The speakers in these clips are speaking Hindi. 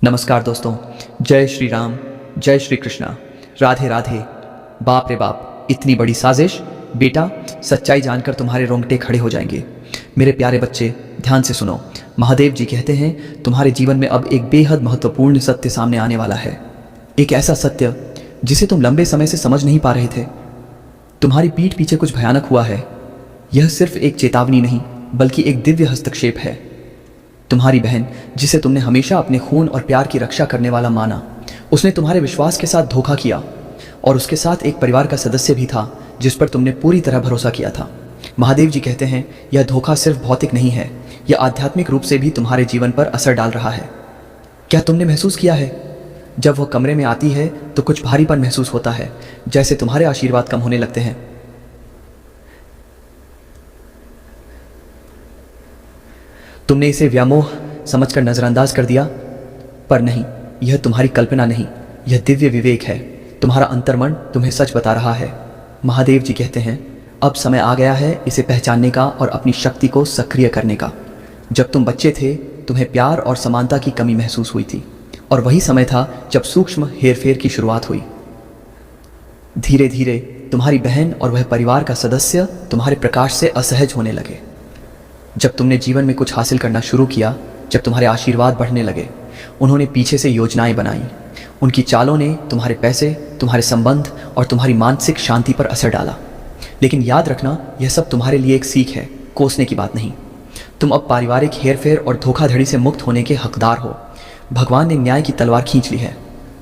नमस्कार दोस्तों, जय श्री राम, जय श्री कृष्णा, राधे राधे। बाप रे बाप, इतनी बड़ी साजिश। बेटा, सच्चाई जानकर तुम्हारे रोंगटे खड़े हो जाएंगे। मेरे प्यारे बच्चे, ध्यान से सुनो। महादेव जी कहते हैं तुम्हारे जीवन में अब एक बेहद महत्वपूर्ण सत्य सामने आने वाला है। एक ऐसा सत्य जिसे तुम लंबे समय से समझ नहीं पा रहे थे। तुम्हारी पीठ पीछे कुछ भयानक हुआ है। यह सिर्फ एक चेतावनी नहीं, बल्कि एक दिव्य हस्तक्षेप है। तुम्हारी बहन, जिसे तुमने हमेशा अपने खून और प्यार की रक्षा करने वाला माना, उसने तुम्हारे विश्वास के साथ धोखा किया। और उसके साथ एक परिवार का सदस्य भी था जिस पर तुमने पूरी तरह भरोसा किया था। महादेव जी कहते हैं यह धोखा सिर्फ भौतिक नहीं है, यह आध्यात्मिक रूप से भी तुम्हारे जीवन पर असर डाल रहा है। क्या तुमने महसूस किया है, जब वह कमरे में आती है तो कुछ भारीपन महसूस होता है, जैसे तुम्हारे आशीर्वाद कम होने लगते हैं। तुमने इसे व्यामोह समझकर नजरअंदाज कर दिया, पर नहीं, यह तुम्हारी कल्पना नहीं, यह दिव्य विवेक है। तुम्हारा अंतर्मन तुम्हें सच बता रहा है। महादेव जी कहते हैं अब समय आ गया है इसे पहचानने का और अपनी शक्ति को सक्रिय करने का। जब तुम बच्चे थे, तुम्हें प्यार और समानता की कमी महसूस हुई थी, और वही समय था जब सूक्ष्म हेरफेर की शुरुआत हुई। धीरे धीरे तुम्हारी बहन और वह परिवार का सदस्य तुम्हारे प्रकाश से असहज होने लगे। जब तुमने जीवन में कुछ हासिल करना शुरू किया, जब तुम्हारे आशीर्वाद बढ़ने लगे, उन्होंने पीछे से योजनाएं बनाई। उनकी चालों ने तुम्हारे पैसे, तुम्हारे संबंध और तुम्हारी मानसिक शांति पर असर डाला। लेकिन याद रखना, यह सब तुम्हारे लिए एक सीख है, कोसने की बात नहीं। तुम अब पारिवारिक हेरफेर और धोखाधड़ी से मुक्त होने के हकदार हो। भगवान ने न्याय की तलवार खींच ली है।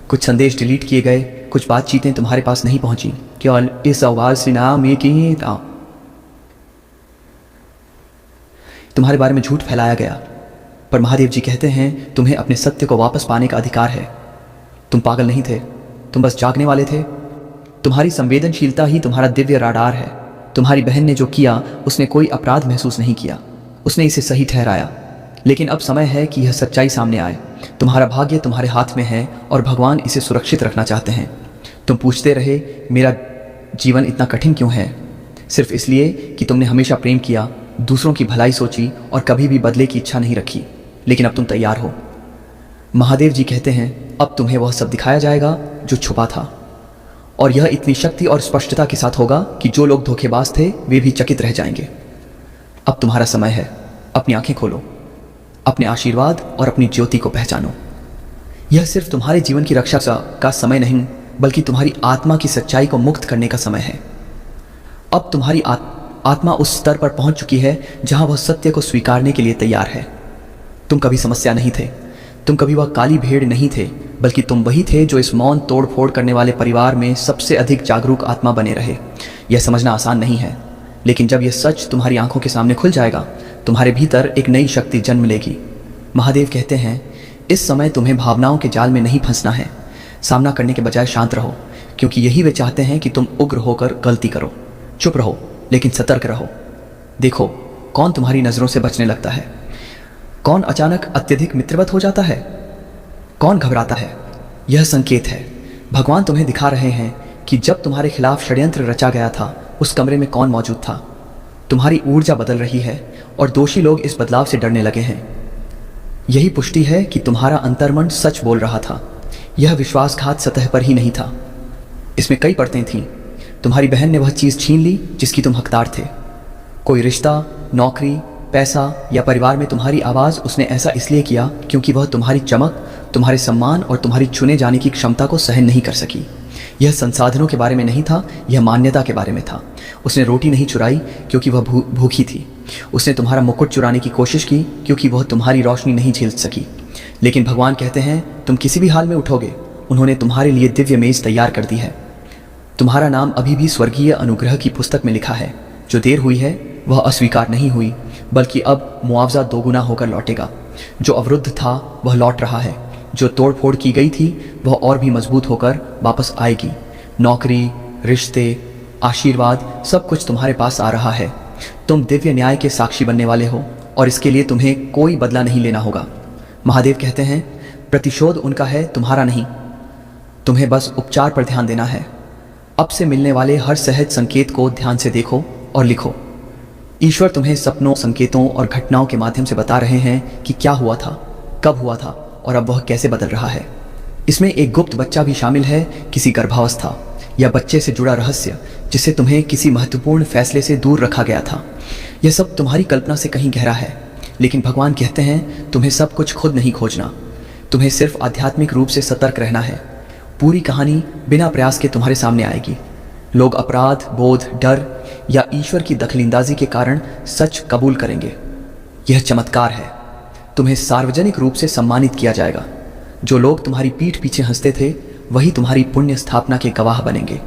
कुछ संदेश डिलीट किए गए, कुछ बातचीतें तुम्हारे पास नहीं पहुंची। केवल इस आवाज से नाम एक ही था। तुम्हारे बारे में झूठ फैलाया गया, पर महादेव जी कहते हैं तुम्हें अपने सत्य को वापस पाने का अधिकार है। तुम पागल नहीं थे, तुम बस जागने वाले थे। तुम्हारी संवेदनशीलता ही तुम्हारा दिव्य राडार है। तुम्हारी बहन ने जो किया, उसने कोई अपराध महसूस नहीं किया, उसने इसे सही ठहराया। लेकिन अब समय है कि यह सच्चाई सामने आए। तुम्हारा भाग्य तुम्हारे हाथ में है और भगवान इसे सुरक्षित रखना चाहते हैं। तुम पूछते रहे मेरा जीवन इतना कठिन क्यों है, सिर्फ इसलिए कि तुमने हमेशा प्रेम किया, दूसरों की भलाई सोची और कभी भी बदले की इच्छा नहीं रखी। लेकिन अब तुम तैयार हो। महादेव जी कहते हैं अब तुम्हें वह सब दिखाया जाएगा जो छुपा था, और यह इतनी शक्ति और स्पष्टता के साथ होगा कि जो लोग धोखेबाज थे वे भी चकित रह जाएंगे। अब तुम्हारा समय है। अपनी आंखें खोलो, अपने आशीर्वाद और अपनी ज्योति को पहचानो। यह सिर्फ तुम्हारे जीवन की रक्षा का समय नहीं, बल्कि तुम्हारी आत्मा की सच्चाई को मुक्त करने का समय है। अब तुम्हारी आत्मा उस स्तर पर पहुंच चुकी है जहां वह सत्य को स्वीकारने के लिए तैयार है। तुम कभी समस्या नहीं थे, तुम कभी वह काली भेड़ नहीं थे, बल्कि तुम वही थे जो इस मौन तोड़ फोड़ करने वाले परिवार में सबसे अधिक जागरूक आत्मा बने रहे। यह समझना आसान नहीं है, लेकिन जब यह सच तुम्हारी आंखों के सामने खुल जाएगा, तुम्हारे भीतर एक नई शक्ति जन्म लेगी। महादेव कहते हैं इस समय तुम्हें भावनाओं के जाल में नहीं फंसना है। सामना करने के बजाय शांत रहो, क्योंकि यही वे चाहते हैं कि तुम उग्र होकर गलती करो। चुप रहो, लेकिन सतर्क रहो। देखो कौन तुम्हारी नजरों से बचने लगता है, कौन अचानक अत्यधिक मित्रवत हो जाता है, कौन घबराता है। यह संकेत है, भगवान तुम्हें दिखा रहे हैं कि जब तुम्हारे खिलाफ षड्यंत्र रचा गया था, उस कमरे में कौन मौजूद था। तुम्हारी ऊर्जा बदल रही है और दोषी लोग इस बदलाव से डरने लगे हैं। यही पुष्टि है कि तुम्हारा अंतर्मन सच बोल रहा था। यह विश्वासघात सतह पर ही नहीं था, इसमें कई परतें थीं। तुम्हारी बहन ने वह चीज़ छीन ली जिसकी तुम हकदार थे। कोई रिश्ता, नौकरी, पैसा या परिवार में तुम्हारी आवाज़ उसने ऐसा इसलिए किया क्योंकि वह तुम्हारी चमक, तुम्हारे सम्मान और तुम्हारी चुने जाने की क्षमता को सहन नहीं कर सकी। यह संसाधनों के बारे में नहीं था, यह मान्यता के बारे में था। उसने रोटी नहीं चुराई क्योंकि वह भूखी थी। उसने तुम्हारा मुकुट चुराने की कोशिश की क्योंकि वह तुम्हारी रोशनी नहीं झेल सकी। लेकिन भगवान कहते हैं तुम किसी भी हाल में उठोगे। उन्होंने तुम्हारे लिए दिव्य मेज तैयार कर दी है। तुम्हारा नाम अभी भी स्वर्गीय अनुग्रह की पुस्तक में लिखा है। जो देर हुई है वह अस्वीकार नहीं हुई, बल्कि अब मुआवजा दोगुना होकर लौटेगा। जो अवरुद्ध था वह लौट रहा है, जो तोड़फोड़ की गई थी वह और भी मजबूत होकर वापस आएगी। नौकरी, रिश्ते, आशीर्वाद, सब कुछ तुम्हारे पास आ रहा है। तुम दिव्य न्याय के साक्षी बनने वाले हो, और इसके लिए तुम्हें कोई बदला नहीं लेना होगा। महादेव कहते हैं प्रतिशोध उनका है, तुम्हारा नहीं। तुम्हें बस उपचार पर ध्यान देना है। अब से मिलने वाले हर सहज संकेत को ध्यान से देखो और लिखो। ईश्वर तुम्हें सपनों, संकेतों और घटनाओं के माध्यम से बता रहे हैं कि क्या हुआ था, कब हुआ था और अब वह कैसे बदल रहा है। इसमें एक गुप्त बच्चा भी शामिल है, किसी गर्भावस्था या बच्चे से जुड़ा रहस्य जिसे तुम्हें किसी महत्वपूर्ण फैसले से दूर रखा गया था। यह सब तुम्हारी कल्पना से कहीं गहरा है, लेकिन भगवान कहते हैं तुम्हें सब कुछ खुद नहीं खोजना, तुम्हें सिर्फ आध्यात्मिक रूप से सतर्क रहना है। पूरी कहानी बिना प्रयास के तुम्हारे सामने आएगी। लोग अपराध बोध, डर या ईश्वर की दखलंदाजी के कारण सच कबूल करेंगे। यह चमत्कार है। तुम्हें सार्वजनिक रूप से सम्मानित किया जाएगा। जो लोग तुम्हारी पीठ पीछे हंसते थे वही तुम्हारी पुण्य स्थापना के गवाह बनेंगे।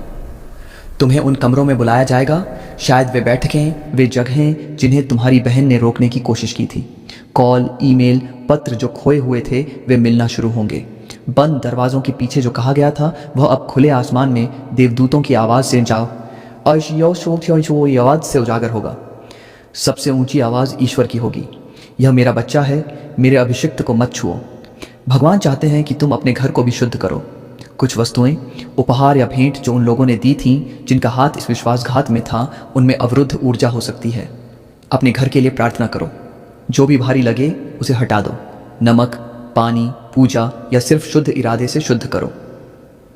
तुम्हें उन कमरों में बुलाया जाएगा, शायद वे बैठकें, वे जगहें जिन्हें तुम्हारी बहन ने रोकने की कोशिश की थी। कॉल, ईमेल, पत्र जो खोए हुए थे वे मिलना शुरू होंगे। बंद दरवाजों के पीछे जो कहा गया था वह अब खुले आसमान में देवदूतों की आवाज़ से आवाज़ से उजागर होगा। सबसे ऊंची आवाज़ ईश्वर की होगी, यह मेरा बच्चा है, मेरे अभिषिक्त को मत छुओ। भगवान चाहते हैं कि तुम अपने घर को भी शुद्ध करो। कुछ वस्तुएं, उपहार या भेंट जो उन लोगों ने दी थीं जिनका हाथ इस विश्वासघात में था, उनमें अवरुद्ध ऊर्जा हो सकती है। अपने घर के लिए प्रार्थना करो। जो भी भारी लगे उसे हटा दो। नमक, पानी, पूजा या सिर्फ शुद्ध इरादे से शुद्ध करो।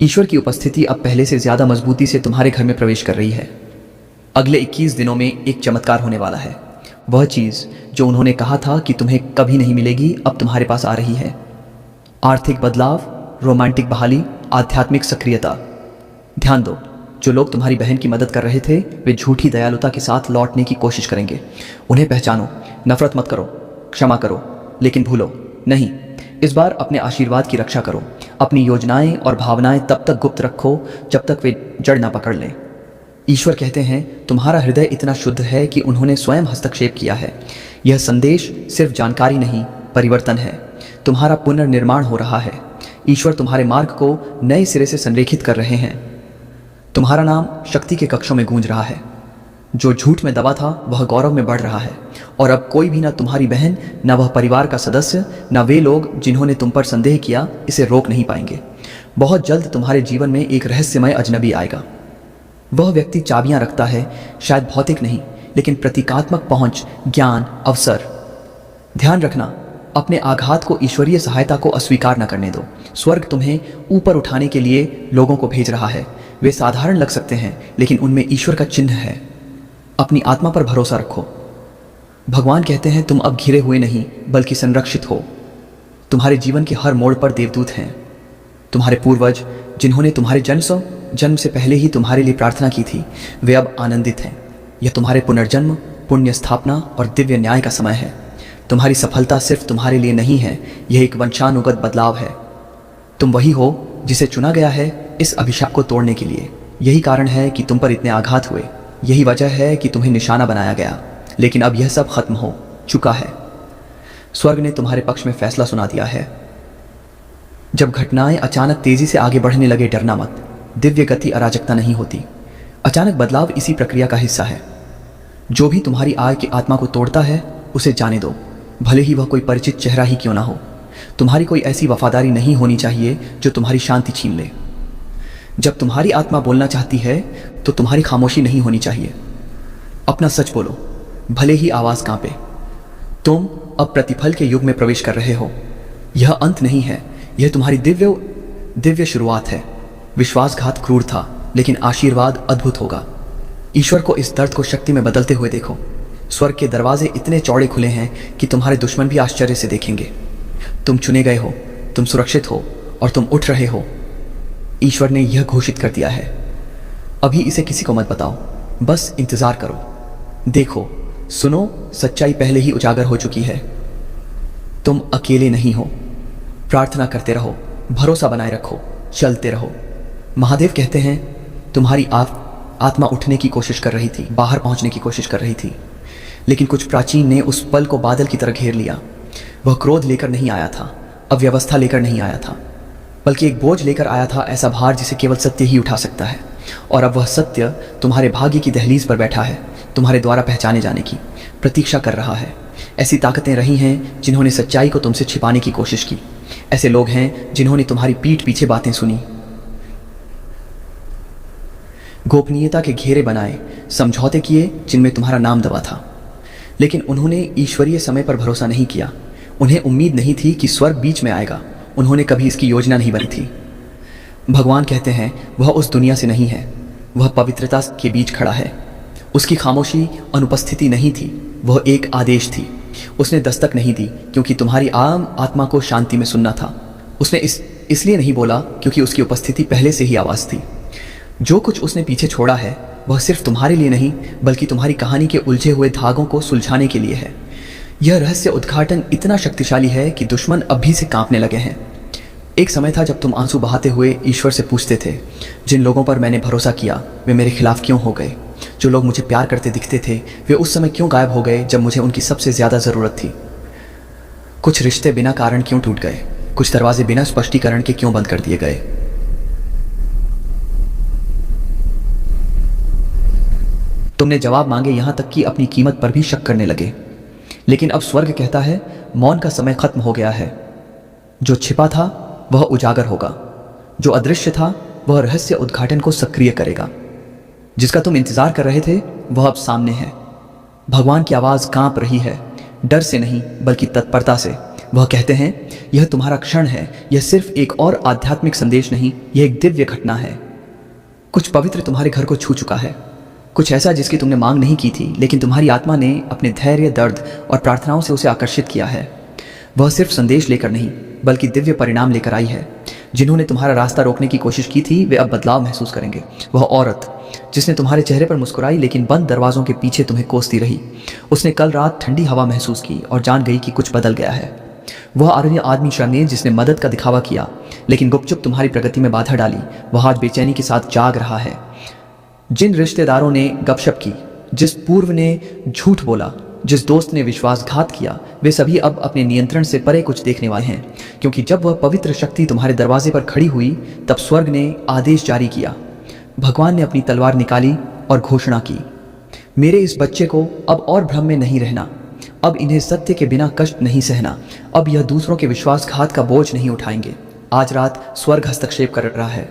ईश्वर की उपस्थिति अब पहले से ज़्यादा मजबूती से तुम्हारे घर में प्रवेश कर रही है। अगले 21 दिनों में एक चमत्कार होने वाला है। वह चीज़ जो उन्होंने कहा था कि तुम्हें कभी नहीं मिलेगी, अब तुम्हारे पास आ रही है। आर्थिक बदलाव, रोमांटिक बहाली, आध्यात्मिक सक्रियता। ध्यान दो, जो लोग तुम्हारी बहन की मदद कर रहे थे वे झूठी दयालुता के साथ लौटने की कोशिश करेंगे। उन्हें पहचानो, नफरत मत करो, क्षमा करो, लेकिन भूलो नहीं, इस बार अपने आशीर्वाद की रक्षा करो। अपनी योजनाएं और भावनाएं तब तक गुप्त रखो जब तक वे जड़ ना पकड़ लें। ईश्वर कहते हैं तुम्हारा हृदय इतना शुद्ध है कि उन्होंने स्वयं हस्तक्षेप किया है। यह संदेश सिर्फ जानकारी नहीं, परिवर्तन है। तुम्हारा पुनर्निर्माण हो रहा है। ईश्वर तुम्हारे मार्ग को नए सिरे से संरेखित कर रहे हैं। तुम्हारा नाम शक्ति के कक्षों में गूंज रहा है। जो झूठ में दबा था वह गौरव में बढ़ रहा है। और अब कोई भी, ना तुम्हारी बहन, ना वह परिवार का सदस्य, ना वे लोग जिन्होंने तुम पर संदेह किया, इसे रोक नहीं पाएंगे। बहुत जल्द तुम्हारे जीवन में एक रहस्यमय अजनबी आएगा। वह व्यक्ति चाबियां रखता है, शायद भौतिक नहीं लेकिन प्रतीकात्मक पहुंच, ज्ञान, अवसर। ध्यान रखना, अपने आघात को ईश्वरीय सहायता को अस्वीकार न करने दो। स्वर्ग तुम्हें ऊपर उठाने के लिए लोगों को भेज रहा है। वे साधारण लग सकते हैं लेकिन उनमें ईश्वर का चिन्ह है। अपनी आत्मा पर भरोसा रखो। भगवान कहते हैं तुम अब घिरे हुए नहीं बल्कि संरक्षित हो। तुम्हारे जीवन के हर मोड़ पर देवदूत हैं। तुम्हारे पूर्वज जिन्होंने तुम्हारे जन्म से पहले ही तुम्हारे लिए प्रार्थना की थी, वे अब आनंदित हैं। यह तुम्हारे पुनर्जन्म, पुण्य स्थापना और दिव्य न्याय का समय है। तुम्हारी सफलता सिर्फ तुम्हारे लिए नहीं है, यह एक वंशानुगत बदलाव है। तुम वही हो जिसे चुना गया है इस अभिशाप को तोड़ने के लिए। यही कारण है कि तुम पर इतने आघात हुए। यही वजह है कि तुम्हें निशाना बनाया गया। लेकिन अब यह सब खत्म हो चुका है। स्वर्ग ने तुम्हारे पक्ष में फैसला सुना दिया है। जब घटनाएं अचानक तेजी से आगे बढ़ने लगे, डरना मत। दिव्य गति अराजकता नहीं होती। अचानक बदलाव इसी प्रक्रिया का हिस्सा है। जो भी तुम्हारी आय की आत्मा को तोड़ता है उसे जाने दो, भले ही वह कोई परिचित चेहरा ही क्यों ना हो। तुम्हारी कोई ऐसी वफादारी नहीं होनी चाहिए जो तुम्हारी शांति छीन ले। जब तुम्हारी आत्मा बोलना चाहती है तो तुम्हारी खामोशी नहीं होनी चाहिए। अपना सच बोलो, भले ही आवाज कांपे। तुम अब प्रतिफल के युग में प्रवेश कर रहे हो। यह अंत नहीं है, यह तुम्हारी दिव्य शुरुआत है। विश्वासघात क्रूर था लेकिन आशीर्वाद अद्भुत होगा। ईश्वर को इस दर्द को शक्ति में बदलते हुए देखो। स्वर्ग के दरवाजे इतने चौड़े खुले हैं कि तुम्हारे दुश्मन भी आश्चर्य से देखेंगे। तुम चुने गए हो, तुम सुरक्षित हो और तुम उठ रहे हो। ईश्वर ने यह घोषित कर दिया है। अभी इसे किसी को मत बताओ, बस इंतजार करो। देखो, सुनो, सच्चाई पहले ही उजागर हो चुकी है। तुम अकेले नहीं हो। प्रार्थना करते रहो, भरोसा बनाए रखो, चलते रहो। महादेव कहते हैं तुम्हारी आत्मा उठने की कोशिश कर रही थी, बाहर पहुंचने की कोशिश कर रही थी, लेकिन कुछ प्राचीन ने उस पल को बादल की तरह घेर लिया। वह क्रोध लेकर नहीं आया था, अव्यवस्था लेकर नहीं आया था, बल्कि एक बोझ लेकर आया था, ऐसा भार जिसे केवल सत्य ही उठा सकता है। और अब वह सत्य तुम्हारे भाग्य की दहलीज पर बैठा है, तुम्हारे द्वारा पहचाने जाने की प्रतीक्षा कर रहा है। ऐसी ताकतें रही हैं जिन्होंने सच्चाई को तुमसे छिपाने की कोशिश की। ऐसे लोग हैं जिन्होंने तुम्हारी पीठ पीछे बातें सुनी, गोपनीयता के घेरे बनाए, समझौते किए जिनमें तुम्हारा नाम दबा था। लेकिन उन्होंने ईश्वरीय समय पर भरोसा नहीं किया। उन्हें उम्मीद नहीं थी कि स्वर्ग बीच में आएगा उन्होंने कभी इसकी योजना नहीं बनी थी। भगवान कहते हैं वह उस दुनिया से नहीं है, वह पवित्रता के बीच खड़ा है। उसकी खामोशी अनुपस्थिति नहीं थी, वह एक आदेश थी। उसने दस्तक नहीं दी क्योंकि तुम्हारी आम आत्मा को शांति में सुनना था। उसने इसलिए नहीं बोला क्योंकि उसकी उपस्थिति पहले से ही आवाज़ थी। जो कुछ उसने पीछे छोड़ा है वह सिर्फ तुम्हारे लिए नहीं बल्कि तुम्हारी कहानी के उलझे हुए धागों को सुलझाने के लिए है। यह रहस्य उद्घाटन इतना शक्तिशाली है कि दुश्मन अभी से कांपने लगे हैं। एक समय था जब तुम आंसू बहाते हुए ईश्वर से पूछते थे, जिन लोगों पर मैंने भरोसा किया वे मेरे खिलाफ क्यों हो गए? जो लोग मुझे प्यार करते दिखते थे वे उस समय क्यों गायब हो गए जब मुझे उनकी सबसे ज़्यादा ज़रूरत थी? कुछ रिश्ते बिना कारण क्यों टूट गए? कुछ दरवाजे बिना स्पष्टीकरण के क्यों बंद कर दिए गए? तुमने जवाब मांगे, यहां तक कि अपनी कीमत पर भी शक करने लगे। लेकिन अब स्वर्ग कहता है मौन का समय खत्म हो गया है। जो छिपा था वह उजागर होगा, जो अदृश्य था वह रहस्य उद्घाटन को सक्रिय करेगा। जिसका तुम इंतजार कर रहे थे वह अब सामने है। भगवान की आवाज़ कांप रही है, डर से नहीं बल्कि तत्परता से। वह कहते हैं यह तुम्हारा क्षण है, यह सिर्फ एक और आध्यात्मिक संदेश नहीं, यह एक दिव्य घटना है। कुछ पवित्र तुम्हारे घर को छू चुका है, कुछ ऐसा जिसकी तुमने मांग नहीं की थी, लेकिन तुम्हारी आत्मा ने अपने धैर्य, दर्द और प्रार्थनाओं से उसे आकर्षित किया है। वह सिर्फ संदेश लेकर नहीं बल्कि दिव्य परिणाम लेकर आई है। जिन्होंने तुम्हारा रास्ता रोकने की कोशिश की थी वे अब बदलाव महसूस करेंगे। वह औरत जिसने तुम्हारे चेहरे पर मुस्कुराई लेकिन बंद दरवाजों के पीछे तुम्हें कोसती रही, उसने कल रात ठंडी हवा महसूस की और जान गई कि कुछ बदल गया है। वह आदमी शर्मीन जिसने मदद का दिखावा किया लेकिन गुपचुप तुम्हारी प्रगति में बाधा डाली, वह आज बेचैनी के साथ जाग रहा है। जिन रिश्तेदारों ने गपशप की, जिस पूर्व ने झूठ बोला, जिस दोस्त ने विश्वासघात किया, वे सभी अब अपने नियंत्रण से परे कुछ देखने वाले हैं। क्योंकि जब वह पवित्र शक्ति तुम्हारे दरवाजे पर खड़ी हुई तब स्वर्ग ने आदेश जारी किया। भगवान ने अपनी तलवार निकाली और घोषणा की, मेरे इस बच्चे को अब और भ्रम में नहीं रहना, अब इन्हें सत्य के बिना कष्ट नहीं सहना, अब यह दूसरों के विश्वासघात का बोझ नहीं उठाएंगे। आज रात स्वर्ग हस्तक्षेप कर रहा है।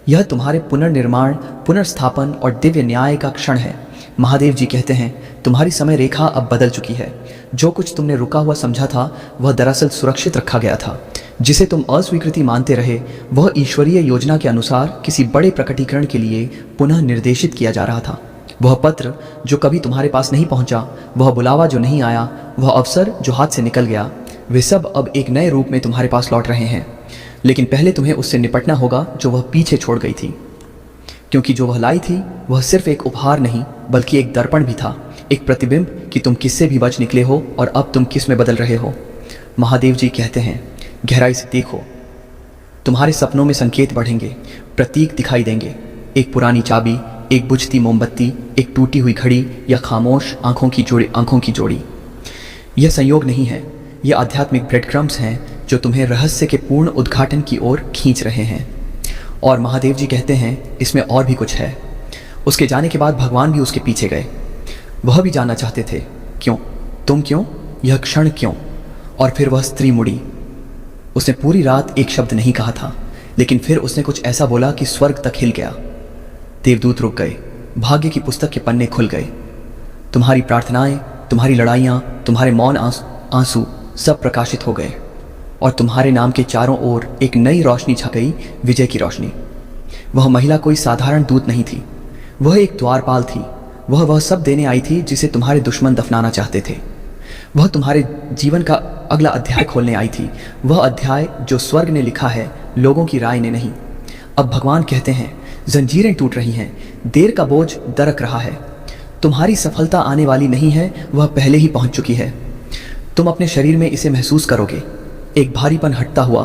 यह तुम्हारे पुनर्निर्माण, पुनर्स्थापन और दिव्य न्याय का क्षण है। महादेव जी कहते हैं तुम्हारी समय रेखा अब बदल चुकी है। जो कुछ तुमने रुका हुआ समझा था वह दरअसल सुरक्षित रखा गया था। जिसे तुम अस्वीकृति मानते रहे वह ईश्वरीय योजना के अनुसार किसी बड़े प्रकटीकरण के लिए पुनः निर्देशित किया जा रहा था। वह पत्र जो कभी तुम्हारे पास नहीं पहुंचा, वह बुलावा जो नहीं आया, वह अवसर जो हाथ से निकल गया, वे सब अब एक नए रूप में तुम्हारे पास लौट रहे हैं। लेकिन पहले तुम्हें उससे निपटना होगा जो वह पीछे छोड़ गई थी। क्योंकि जो वह लाई थी वह सिर्फ एक उपहार नहीं बल्कि एक दर्पण भी था, एक प्रतिबिंब कि तुम किससे भी बच निकले हो और अब तुम किस में बदल रहे हो। महादेव जी कहते हैं गहराई से देखो, तुम्हारे सपनों में संकेत बढ़ेंगे, प्रतीक दिखाई देंगे। एक पुरानी चाबी, एक बुझती मोमबत्ती, एक टूटी हुई घड़ी या खामोश आंखों की जोड़ी। यह संयोग नहीं है, यह आध्यात्मिक ब्रेड क्रम्स हैं जो तुम्हें रहस्य के पूर्ण उद्घाटन की ओर खींच रहे हैं। और महादेव जी कहते हैं इसमें और भी कुछ है। उसके जाने के बाद भगवान भी उसके पीछे गए। वह भी जानना चाहते थे क्यों, तुम क्यों, यह क्षण क्यों। और फिर वह स्त्री मुड़ी। उसने पूरी रात एक शब्द नहीं कहा था, लेकिन फिर उसने कुछ ऐसा बोला कि स्वर्ग तक हिल गया। देवदूत रुक गए, भाग्य की पुस्तक के पन्ने खुल गए। तुम्हारी प्रार्थनाएं, तुम्हारी लड़ाइयाँ, तुम्हारे मौन आंसू सब प्रकाशित हो गए और तुम्हारे नाम के चारों ओर एक नई रोशनी छा गई, विजय की रोशनी। वह महिला कोई साधारण दूत नहीं थी, वह एक द्वारपाल थी। वह सब देने आई थी जिसे तुम्हारे दुश्मन दफनाना चाहते थे। वह तुम्हारे जीवन का अगला अध्याय खोलने आई थी, वह अध्याय जो स्वर्ग ने लिखा है, लोगों की राय ने नहीं। अब भगवान कहते हैं जंजीरें टूट रही हैं, देर का बोझ दरक रहा है। तुम्हारी सफलता आने वाली नहीं है, वह पहले ही पहुंच चुकी है। तुम अपने शरीर में इसे महसूस करोगे, एक भारीपन हटता हुआ,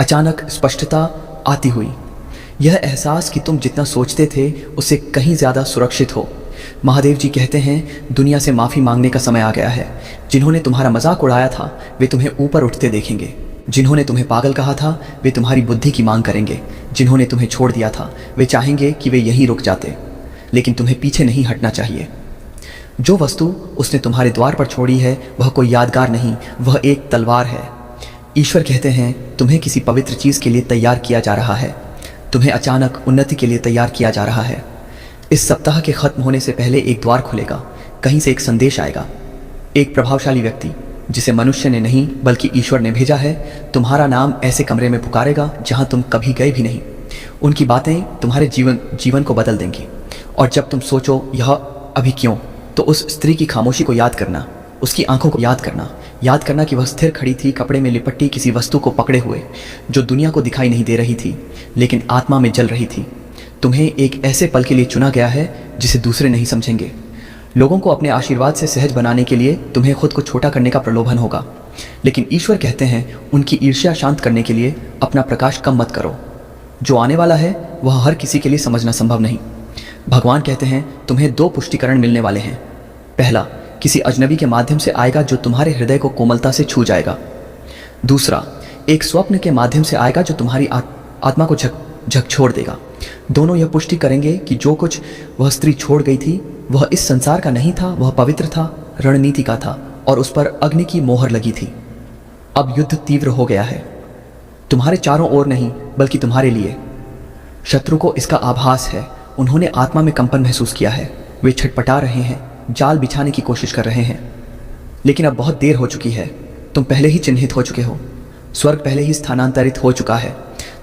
अचानक स्पष्टता आती हुई। यह एहसास कि तुम जितना सोचते थे उससे कहीं ज़्यादा सुरक्षित हो। महादेव जी कहते हैं दुनिया से माफ़ी मांगने का समय आ गया है। जिन्होंने तुम्हारा मजाक उड़ाया था वे तुम्हें ऊपर उठते देखेंगे। जिन्होंने तुम्हें पागल कहा था वे तुम्हारी बुद्धि की मांग करेंगे। जिन्होंने तुम्हें छोड़ दिया था वे चाहेंगे कि वे यहीं रुक जाते, लेकिन तुम्हें पीछे नहीं हटना चाहिए। जो वस्तु उसने तुम्हारे द्वार पर छोड़ी है वह कोई यादगार नहीं, वह एक तलवार है। ईश्वर कहते हैं तुम्हें किसी पवित्र चीज़ के लिए तैयार किया जा रहा है, तुम्हें अचानक उन्नति के लिए तैयार किया जा रहा है। इस सप्ताह के खत्म होने से पहले एक द्वार खुलेगा, कहीं से एक संदेश आएगा। एक प्रभावशाली व्यक्ति जिसे मनुष्य ने नहीं बल्कि ईश्वर ने भेजा है, तुम्हारा नाम ऐसे कमरे में पुकारेगा जहां तुम कभी गए भी नहीं। उनकी बातें तुम्हारे जीवन को बदल देंगी। और जब तुम सोचो यह अभी क्यों, तो उस स्त्री की खामोशी को याद करना, उसकी आंखों को याद करना कि वह स्थिर खड़ी थी, कपड़े में लिपटी किसी वस्तु को पकड़े हुए, जो दुनिया को दिखाई नहीं दे रही थी लेकिन आत्मा में जल रही थी। तुम्हें एक ऐसे पल के लिए चुना गया है जिसे दूसरे नहीं समझेंगे। लोगों को अपने आशीर्वाद से सहज बनाने के लिए तुम्हें खुद को छोटा करने का प्रलोभन होगा, लेकिन ईश्वर कहते हैं उनकी ईर्ष्या शांत करने के लिए अपना प्रकाश कम मत करो। जो आने वाला है वह हर किसी के लिए समझना संभव नहीं। भगवान कहते हैं तुम्हें 2 पुष्टिकरण मिलने वाले हैं। पहला, किसी अजनबी के माध्यम से आएगा जो तुम्हारे हृदय को कोमलता से छू जाएगा। दूसरा, एक स्वप्न के माध्यम से आएगा जो तुम्हारी आत्मा को झकझोर देगा। दोनों यह पुष्टि करेंगे कि जो कुछ वह स्त्री छोड़ गई थी वह इस संसार का नहीं था, वह पवित्र था, रणनीति का था और उस पर अग्नि की मोहर लगी थी। अब युद्ध तीव्र हो गया है, तुम्हारे चारों ओर नहीं बल्कि तुम्हारे लिए। शत्रु को इसका आभास है, उन्होंने आत्मा में कंपन महसूस किया है। वे छटपटा रहे हैं, जाल बिछाने की कोशिश कर रहे हैं, लेकिन अब बहुत देर हो चुकी है। तुम पहले ही चिन्हित हो चुके हो, स्वर्ग पहले ही स्थानांतरित हो चुका है,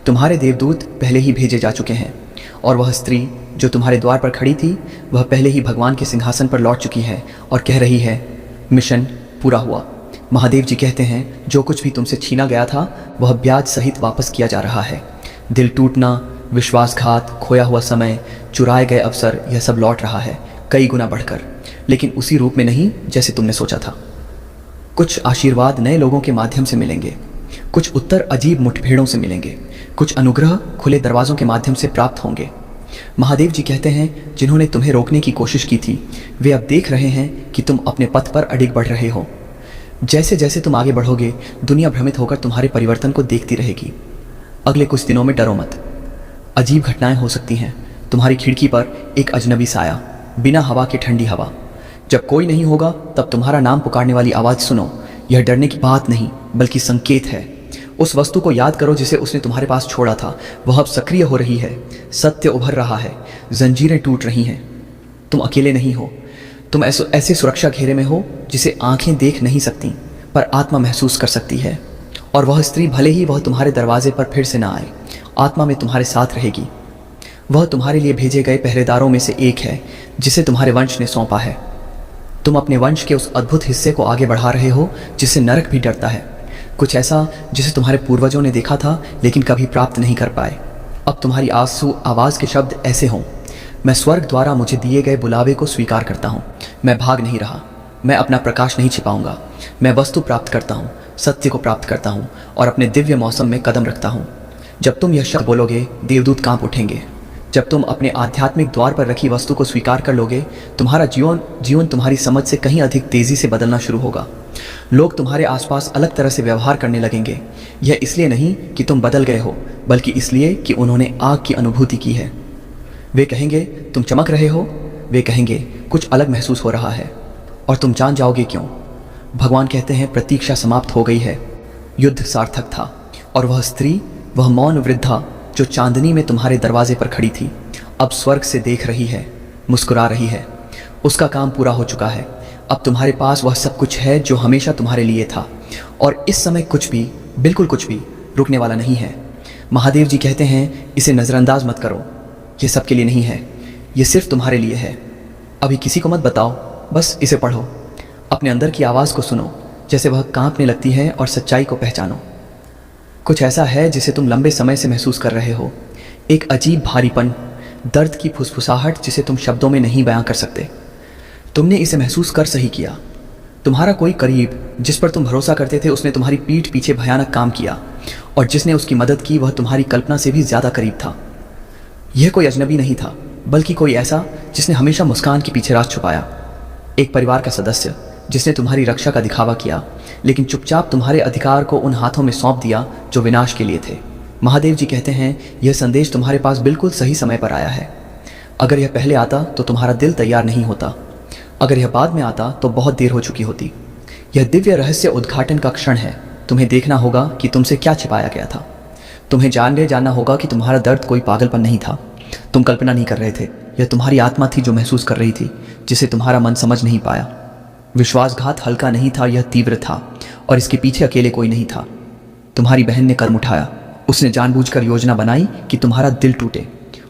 तुम्हारे देवदूत पहले ही भेजे जा चुके हैं और वह स्त्री जो तुम्हारे द्वार पर खड़ी थी वह पहले ही भगवान के सिंहासन पर लौट चुकी है और कह रही है मिशन पूरा हुआ। महादेव जी कहते हैं जो कुछ भी तुमसे छीना गया था वह ब्याज सहित वापस किया जा रहा है। दिल टूटना, विश्वासघात, खोया हुआ समय, चुराए गए अवसर, यह सब लौट रहा है कई गुना बढ़कर, लेकिन उसी रूप में नहीं जैसे तुमने सोचा था। कुछ आशीर्वाद नए लोगों के माध्यम से मिलेंगे, कुछ उत्तर अजीब मुठभेड़ों से मिलेंगे, कुछ अनुग्रह खुले दरवाजों के माध्यम से प्राप्त होंगे। महादेव जी कहते हैं जिन्होंने तुम्हें रोकने की कोशिश की थी वे अब देख रहे हैं कि तुम अपने पथ पर अडिग बढ़ रहे हो। जैसे जैसे तुम आगे बढ़ोगे दुनिया भ्रमित होकर तुम्हारे परिवर्तन को देखती रहेगी। अगले कुछ दिनों में डरो मत, अजीब घटनाएं हो सकती हैं। तुम्हारी खिड़की पर एक अजनबी साया, बिना हवा के ठंडी हवा। जब कोई नहीं होगा तब तुम्हारा नाम पुकारने वाली आवाज़ सुनो। यह डरने की बात नहीं बल्कि संकेत है। उस वस्तु को याद करो जिसे उसने तुम्हारे पास छोड़ा था, वह अब सक्रिय हो रही है, सत्य उभर रहा है, जंजीरें टूट रही हैं। तुम अकेले नहीं हो, तुम ऐसे सुरक्षा घेरे में हो जिसे आंखें देख नहीं सकती पर आत्मा महसूस कर सकती है। और वह स्त्री भले ही वह तुम्हारे दरवाजे पर फिर से ना आए, आत्मा में तुम्हारे साथ रहेगी। वह तुम्हारे लिए भेजे गए पहरेदारों में से एक है जिसे तुम्हारे वंश ने सौंपा है। तुम अपने वंश के उस अद्भुत हिस्से को आगे बढ़ा रहे हो जिससे नरक भी डरता है, कुछ ऐसा जिसे तुम्हारे पूर्वजों ने देखा था लेकिन कभी प्राप्त नहीं कर पाए। अब तुम्हारी आंसू आवाज़ के शब्द ऐसे हों, मैं स्वर्ग द्वारा मुझे दिए गए बुलावे को स्वीकार करता हूँ। मैं भाग नहीं रहा, मैं अपना प्रकाश नहीं छिपाऊंगा। मैं वस्तु प्राप्त करता हूँ, सत्य को प्राप्त करता हूँ और अपने दिव्य मौसम में कदम रखता हूँ। जब तुम यह शब्द बोलोगे देवदूत कांप उठेंगे। जब तुम अपने आध्यात्मिक द्वार पर रखी वस्तु को स्वीकार कर लोगे तुम्हारा जीवन तुम्हारी समझ से कहीं अधिक तेजी से बदलना शुरू होगा। लोग तुम्हारे आसपास अलग तरह से व्यवहार करने लगेंगे। यह इसलिए नहीं कि तुम बदल गए हो बल्कि इसलिए कि उन्होंने आग की अनुभूति की है। वे कहेंगे तुम चमक रहे हो, वे कहेंगे कुछ अलग महसूस हो रहा है और तुम जान जाओगे क्यों। भगवान कहते हैं प्रतीक्षा समाप्त हो गई है, युद्ध सार्थक था और वह स्त्री, वह मौन वृद्धा जो चांदनी में तुम्हारे दरवाजे पर खड़ी थी अब स्वर्ग से देख रही है, मुस्कुरा रही है। उसका काम पूरा हो चुका है। अब तुम्हारे पास वह सब कुछ है जो हमेशा तुम्हारे लिए था और इस समय कुछ भी, बिल्कुल कुछ भी रुकने वाला नहीं है। महादेव जी कहते हैं इसे नज़रअंदाज मत करो, ये सबके लिए नहीं है, ये सिर्फ तुम्हारे लिए है। अभी किसी को मत बताओ, बस इसे पढ़ो, अपने अंदर की आवाज़ को सुनो जैसे वह कांपने लगती है और सच्चाई को पहचानो। कुछ ऐसा है जिसे तुम लंबे समय से महसूस कर रहे हो, एक अजीब भारीपन, दर्द की फुसफुसाहट जिसे तुम शब्दों में नहीं बयां कर सकते। तुमने इसे महसूस कर सही किया। तुम्हारा कोई करीब जिस पर तुम भरोसा करते थे उसने तुम्हारी पीठ पीछे भयानक काम किया और जिसने उसकी मदद की वह तुम्हारी कल्पना से भी ज़्यादा करीब था। यह कोई अजनबी नहीं था बल्कि कोई ऐसा जिसने हमेशा मुस्कान के पीछे राज छुपाया। एक परिवार का सदस्य जिसने तुम्हारी रक्षा का दिखावा किया लेकिन चुपचाप तुम्हारे अधिकार को उन हाथों में सौंप दिया जो विनाश के लिए थे। महादेव जी कहते हैं यह संदेश तुम्हारे पास बिल्कुल सही समय पर आया है। अगर यह पहले आता तो तुम्हारा दिल तैयार नहीं होता, अगर यह बाद में आता तो बहुत देर हो चुकी होती। यह दिव्य रहस्य उद्घाटन का क्षण है। तुम्हें देखना होगा कि तुमसे क्या छिपाया गया था। तुम्हें जानना होगा कि तुम्हारा दर्द कोई पागलपन नहीं था, तुम कल्पना नहीं कर रहे थे। यह तुम्हारी आत्मा थी जो महसूस कर रही थी जिसे तुम्हारा मन समझ नहीं पाया। विश्वासघात हल्का नहीं था, यह तीव्र था। और इसके पीछे अकेले कोई नहीं था। तुम्हारी बहन ने कदम उठाया। उसने जानबूझकर योजना बनाई कि तुम्हारा दिल टूटे।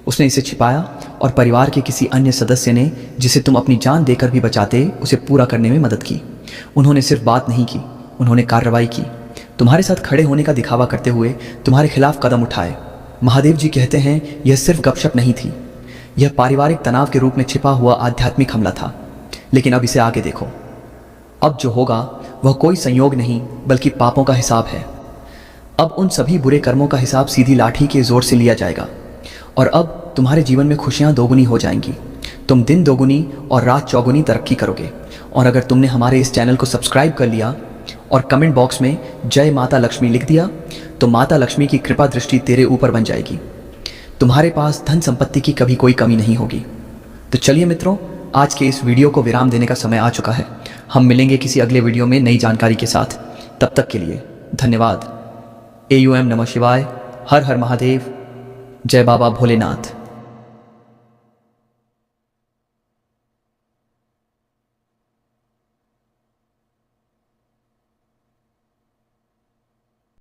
उसने इसे छिपाया और परिवार के किसी अन्य सदस्य ने, जिसे तुम अपनी जान देकर भी बचाते, उसे पूरा करने में मदद की। उन्होंने सिर्फ बात नहीं की, उन्होंने कार्रवाई की। तुम्हारे साथ खड़े होने का दिखावा करते हुए तुम्हारे खिलाफ कदम उठाए। महादेव जी कहते हैं यह सिर्फ गपशप नहीं थी, यह पारिवारिक तनाव के रूप में छिपा हुआ आध्यात्मिक हमला था। लेकिन अब इसे आगे देखो। अब जो होगा वह कोई संयोग नहीं बल्कि पापों का हिसाब है। अब उन सभी बुरे कर्मों का हिसाब सीधी लाठी के जोर से लिया जाएगा और अब तुम्हारे जीवन में खुशियां दोगुनी हो जाएंगी। तुम दिन दोगुनी और रात चौगुनी तरक्की करोगे। और अगर तुमने हमारे इस चैनल को सब्सक्राइब कर लिया और कमेंट बॉक्स में जय माता लक्ष्मी लिख दिया तो माता लक्ष्मी की कृपा दृष्टि तेरे ऊपर बन जाएगी। तुम्हारे पास धन संपत्ति की कभी कोई कमी नहीं होगी। तो चलिए मित्रों, आज के इस वीडियो को विराम देने का समय आ चुका है। हम मिलेंगे किसी अगले वीडियो में नई जानकारी के साथ। तब तक के लिए धन्यवाद। AUM नमः शिवाय। हर हर महादेव। जय बाबा भोलेनाथ।